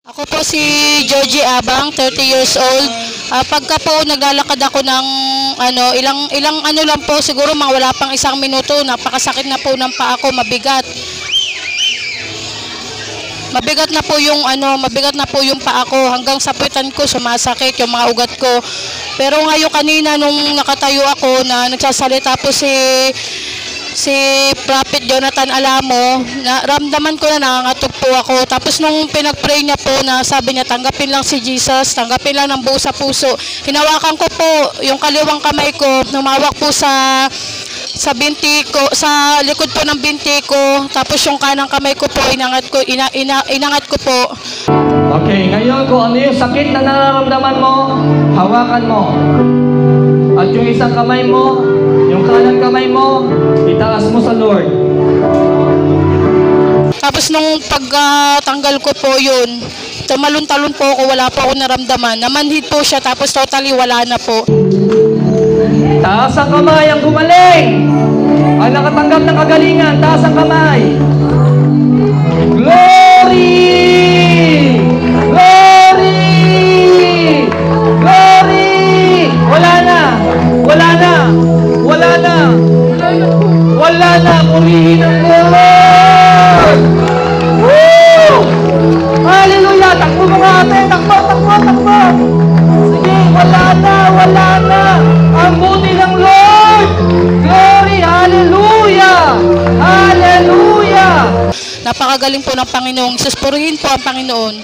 Ako po si Georgie Abang, 30 years old. Pagka po naglalakad ako ng ilang ano lang po, siguro mga wala pang isang minuto, napakasakit na po ng paa ko, mabigat. Mabigat na po yung paa ko, hanggang sa puwitan ko sumasakit yung mga ugat ko. Pero ngayon kanina nung nakatayo ako na nagsasalita po si Prophet Jonathan Alamo, ramdaman ko na nangangatog po ako. Tapos nung pinag-pray niya po na sabi niya, tanggapin lang si Jesus, tanggapin lang ng buo sa puso. Hinawakan ko po yung kaliwang kamay ko, numawak po sa binti ko, sa likod po ng binti ko. Tapos yung kanang kamay ko po, inangat ko po. Okay, ngayon kung ano yung sakit na nararamdaman mo, hawakan mo. At yung isang kamay mo, yung kanang kamay mo, itaas mo sa Lord. Tapos nung pagtanggal ko po yun, tumalon-talon po ako, wala po ako naramdaman. Namanhid po siya, tapos totally wala na po. Taas ang kamay ang gumaling. Ang nakatanggap ng kagalingan, taas ang kamay. Glory! Glory! Glory! Wala na! Wala na! Wala na! Wala na! Purihin ang Lord! Woo! Hallelujah! Takbo mo nga ate! Takbo! Takbo! Takbo! Sige! Wala na! Wala na! Ang buti ng Lord! Glory! Hallelujah! Hallelujah! Napakagaling po ng Panginoon. Suspurihin po ang Panginoon.